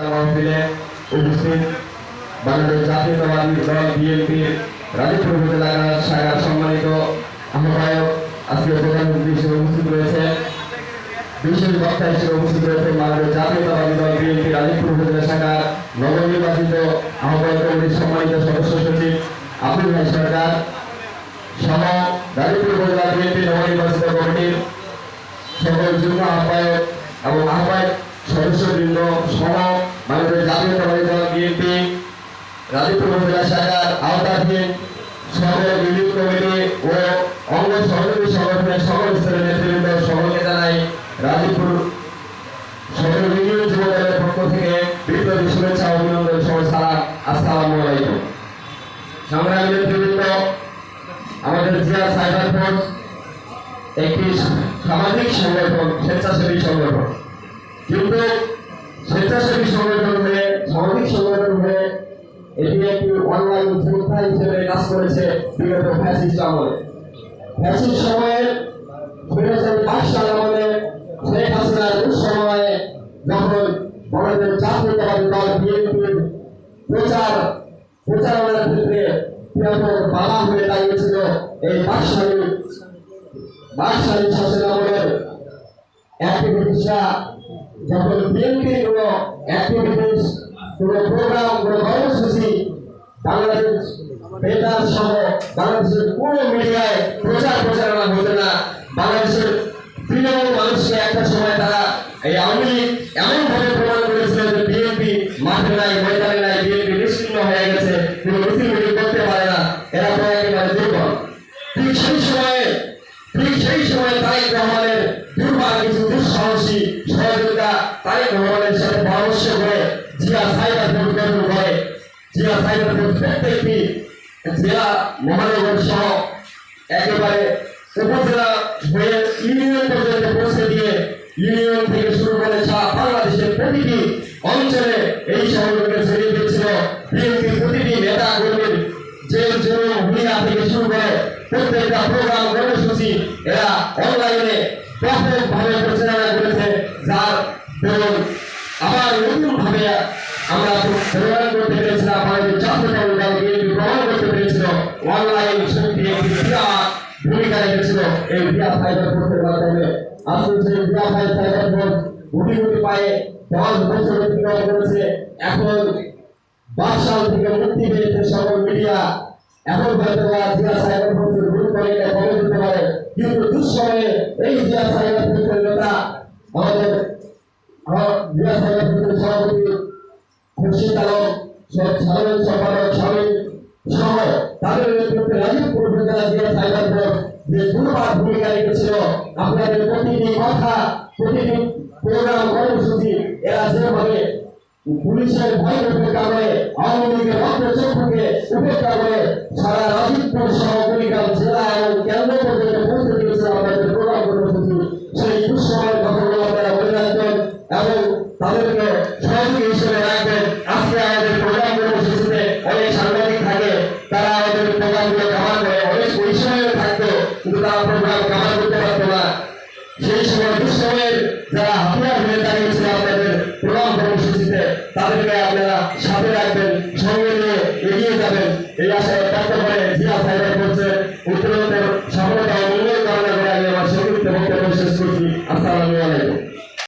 মাহফিলে উপস্থিত বাংলাদেশ জাতীয়তাবাদী দল বিএনপির রাজীবপুর উপজেলা শাখার সম্মানিত আহ্বায়ক আজকে প্রধান অতিথি হিসেবে উপস্থিত রয়েছে। বিশেষ বক্তা হিসেবে উপস্থিত রয়েছে বাংলাদেশ জাতীয়তাবাদী দল বিএনপি রাজীবপুর উপজেলা শাখার নবনির্বাচিত আহ্বায়ক কমিটির সম্মানিত সদস্য সচিব আব্দুল ভাই সরকার সহ রাজীবপুর উপজেলা বিএনপি নবনির্বাচিত কমিটির সকল যুগ্ম আহ্বায়ক এবং আহ্বায়ক সদস্যবৃন্দ সহ বাংলাদেশ জাতীয়তাবাদী দল বিএনপি রাজীবপুর উপজেলা শাখার আওতাধীন সকল ইউনিট কমিটি ও অঙ্গ সহযোগী সংগঠনের সকল স্তরের নেতৃবৃন্দ সকলকে জানাই রাজীবপুর সকল ইউনিয়ন যুব দলের পক্ষ থেকে বিপ্লবী শুভেচ্ছা অভিনন্দন সহ সালাম। আসসালামু আলাইকুম। সংগ্রামী নেতৃবৃন্দ, আমাদের জিয়া সাইবার ফোর্স একটি সামাজিক সংগঠন, স্বেচ্ছাসেবী সংগঠন, কিন্তু স্বেচ্ছাসেবী সংগঠন হয়ে সামাজিক সংগঠন হয়ে এটি একটি অনলাইন যোদ্ধা হিসেবে কাজ করেছে বিগত ফ্যাসিস্ট আমলে। ফ্যাসিস্ট সময়ে 2005 সাল আমলে শেখ হাসিনার দুঃসময়ে যখন বাংলাদেশ জাতীয়তাবাদী দল বিএনপির প্রচারণার ক্ষেত্রে ব্যাপক বাধা হয়ে দাঁড়িয়েছিল এই বাকশালী শাসন আমলের অ্যাক্টিভিটিসরা যখন বিএনপির কোনো অ্যাক্টিভিটিস, কোনো প্রোগ্রাম, কোনো কর্মসূচি বাংলাদেশ বেতার সহ বাংলাদেশের কোনো মিডিয়ায় প্রচারণা হতো না। বাংলাদেশের তৃণমূল মানুষকে একটা সময় তারা এই আওয়ামী লীগ এমনভাবে প্রমাণ করেছিল যে বিএনপি মাঠে নাই, ময়দানে নাই, বিএনপি নিশ্চিহ্ন হয়ে গেছে, কোনো মিছিল মিটিং করতে পারে না, এরা তো একেবারে দুর্বল। ঠিক সেই সময় তারেক রহমানের দুর্বার কিছু দুঃসাহসী সহযোগিতা তারেক রহমানের সাথে পরামর্শ করে জিয়া সাইবার ফোর্স গঠন করে। জিয়া সাইবার ফোর্স প্রত্যেকটি জেলা মহানগর সহ একেবারে উপজেলা হয়ে ইউনিয়ন পর্যন্ত পৌঁছে দিয়ে ইউনিয়ন থেকে শুরু করে সারা বাংলাদেশের প্রতিটি অঞ্চলে এই সহযোগিতা ছড়িয়ে দিচ্ছিল। বিএনপির প্রতিটি নেতা কর্মীর জেল জরুরি ভূমিকা থেকে শুরু করে প্রত্যেকটা প্রোগ্রাম কর্মসূচি এরা অনলাইনে ব্যাপকভাবে প্রচারণা করেছে, যার দরুন আবার নতুনভাবে আমরা প্রমাণ করতে পেরেছিলাম, আমাদের জাতীয়তাবাদী দল বিএনপি প্রমাণ করতে পেরেছিল অনলাইন শক্তি একটি বিরাট ভূমিকা রেখেছিল এই জিয়া সাইবার ফোর্সের মাধ্যমে। আজকে সেই জিয়া সাইবার ফোর্স গুটি পায়ে 10 বছর অতিক্রম করেছে। এখন 22 সাল থেকে মুক্তি পেয়েছে সকল মিডিয়া। এখন হয়তো জিয়া সাইবার ফোর্সের গুরুত্ব এটা কমে যেতে পারে, কিন্তু দুঃসময়ে এই জিয়া সাইবার ফোর্সের নেতা আমাদের জিয়া সাইবার ফোর্সের সভাপতি খুরশিদ আলম, সাধারণ সম্পাদক শামীম সহ তাদের নেতৃত্বে রাজীবপুর উপজেলা জিয়া সাইবার ফোর্স যে দুর্বার ভূমিকা রেখেছিল। আপনাদের প্রতিটি কথা, প্রতিটি প্রোগ্রাম কর্মসূচি এরা যেভাবে পুলিশের ভয় উপেক্ষা করে, আওয়ামী লীগের রক্তচক্ষুকে উপেক্ষা করে সারা রাজীবপুর সহ কুড়িগ্রাম জেলা এবং কেন্দ্র পর্যন্ত পৌঁছে দিয়েছে আমাদের প্রোগ্রাম কর্মসূচি। সেই দুঃসময়ের কথাগুলো আপনারা মনে রাখবেন এবং তাদেরকে সহযোগী হিসেবে রাখবেন। আজকে আমাদের প্রোগ্রাম কর্মসূচিতে অনেক সাংবাদিক থাকে, তারা আমাদের প্রোগ্রামগুলো কাভার করে, অনেক ওই সময়ে থাকতো কিন্তু তারা প্রোগ্রাম কাভার করতে পারতো না। সেই সময় দুঃসময়ের যারা হাতিয়ার হয়ে দাঁড়িয়েছিল আপনাদের প্রোগ্রাম কর্মসূচিতে, তাদেরকে আপনারা সাথে রাখবেন,